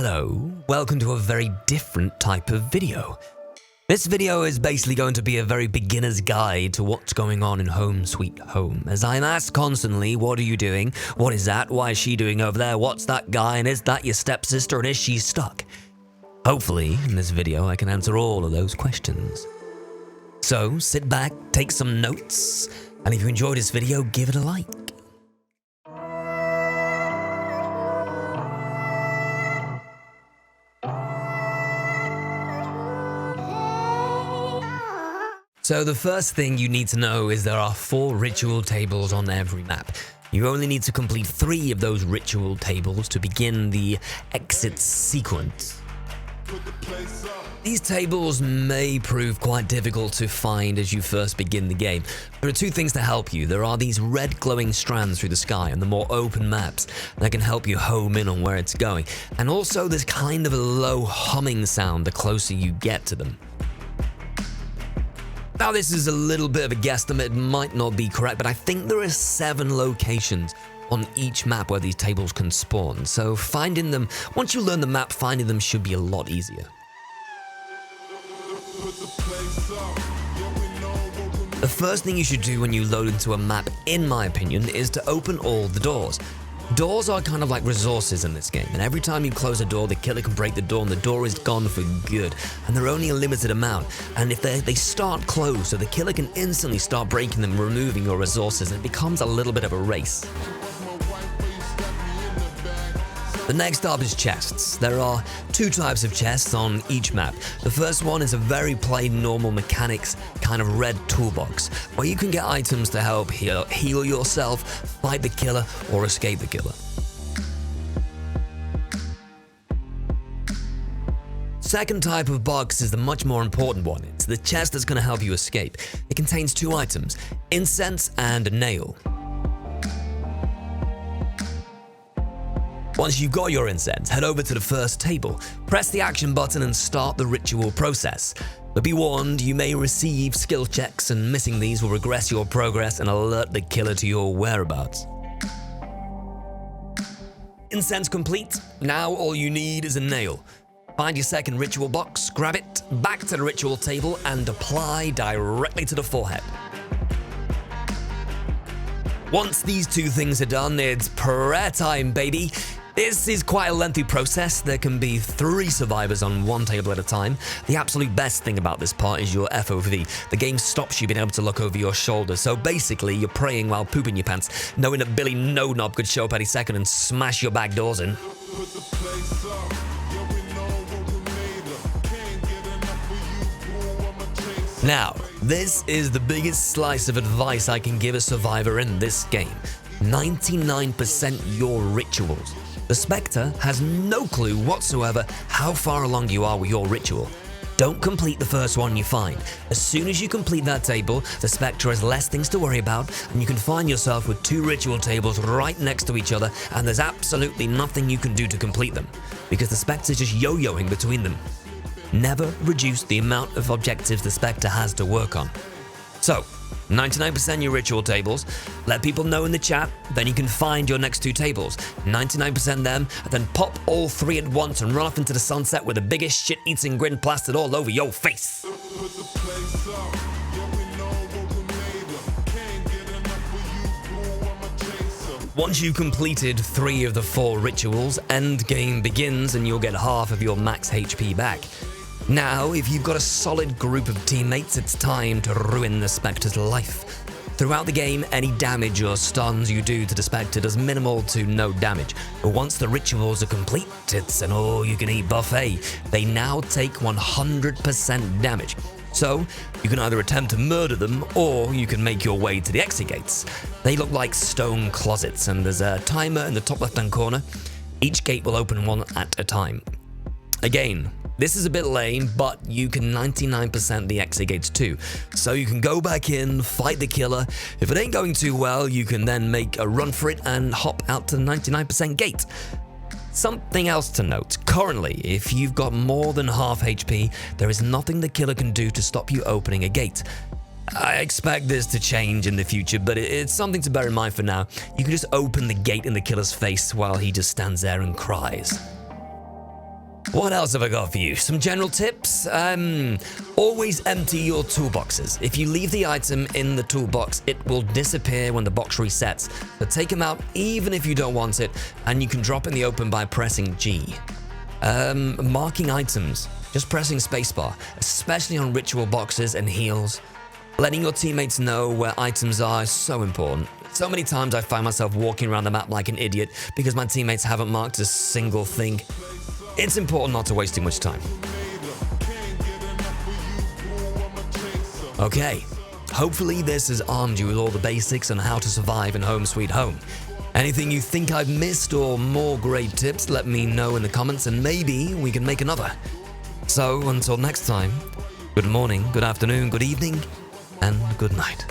Hello, welcome to a very different type of video. This video is basically going to be a very beginner's guide to what's going on in Home Sweet Home. As I'm asked constantly, what are you doing? What is that? Why is she doing over there? What's that guy? And is that your stepsister? And is she stuck? Hopefully, in this video, I can answer all of those questions. So, sit back, take some notes, and if you enjoyed this video, give it a like. So the first thing you need to know is there are 4 ritual tables on every map. You only need to complete 3 of those ritual tables to begin the exit sequence. These tables may prove quite difficult to find as you first begin the game. There are 2 things to help you. There are these red glowing strands through the sky and the more open maps that can help you home in on where it's going. And also there's kind of a low humming sound the closer you get to them. Now this is a little bit of a guesstimate, it might not be correct, but I think there are 7 locations on each map where these tables can spawn, so finding them, once you learn the map, finding them should be a lot easier. The first thing you should do when you load into a map, in my opinion, is to open all the doors. Doors are kind of like resources in this game, and every time you close a door, the killer can break the door and the door is gone for good, and they're only a limited amount, and if they start closed, so the killer can instantly start breaking them, removing your resources, and it becomes a little bit of a race. The next up is chests. There are 2 types of chests on each map. The first one is a very plain normal mechanics kind of red toolbox where you can get items to help heal yourself, fight the killer, or escape the killer. Second type of box is the much more important one. It's the chest that's going to help you escape. It contains 2 items, incense and a nail. Once you've got your incense, head over to the first table, press the action button and start the ritual process. But be warned, you may receive skill checks and missing these will regress your progress and alert the killer to your whereabouts. Incense complete, now all you need is a nail. Find your second ritual box, grab it, back to the ritual table and apply directly to the forehead. Once these 2 things are done, it's prayer time, baby. This is quite a lengthy process. There can be 3 survivors on 1 table at a time. The absolute best thing about this part is your FOV. The game stops you being able to look over your shoulder, so basically you're praying while pooping your pants, knowing that Billy No Knob could show up any second and smash your back doors in. Now, this is the biggest slice of advice I can give a survivor in this game. 99% your rituals. The Spectre has no clue whatsoever how far along you are with your ritual. Don't complete the first one you find. As soon as you complete that table, the Spectre has less things to worry about, and you can find yourself with 2 ritual tables right next to each other, and there's absolutely nothing you can do to complete them, because the Spectre's just yo-yoing between them. Never reduce the amount of objectives the Spectre has to work on. So, 99% your ritual tables, let people know in the chat, then you can find your next 2 tables, 99% them, and then pop all 3 at once and run off into the sunset with the biggest shit-eating grin plastered all over your face. Once you've completed 3 of the 4 rituals, Endgame begins and you'll get half of your max HP back. Now, if you've got a solid group of teammates, it's time to ruin the Spectre's life. Throughout the game, any damage or stuns you do to the Spectre does minimal to no damage. But once the rituals are complete, it's an all-you-can-eat buffet. They now take 100% damage. So, you can either attempt to murder them, or you can make your way to the exit gates. They look like stone closets, and there's a timer in the top left-hand corner. Each gate will open one at a time. Again, this is a bit lame, but you can 99% the exit gates too. So you can go back in, fight the killer. If it ain't going too well, you can then make a run for it and hop out to the 99% gate. Something else to note, currently, if you've got more than half HP, there is nothing the killer can do to stop you opening a gate. I expect this to change in the future, but it's something to bear in mind for now. You can just open the gate in the killer's face while he just stands there and cries. What else have I got for you? Some general tips. Always empty your toolboxes. If you leave the item in the toolbox, it will disappear when the box resets. But take them out even if you don't want it, and you can drop in the open by pressing G. Marking items. Just pressing spacebar, especially on ritual boxes and heals. Letting your teammates know where items are is so important. So many times I find myself walking around the map like an idiot because my teammates haven't marked a single thing. It's important not to waste too much time. Okay, hopefully this has armed you with all the basics on how to survive in Home Sweet Home. Anything you think I've missed or more great tips, let me know in the comments and maybe we can make another. So until next time, good morning, good afternoon, good evening, and good night.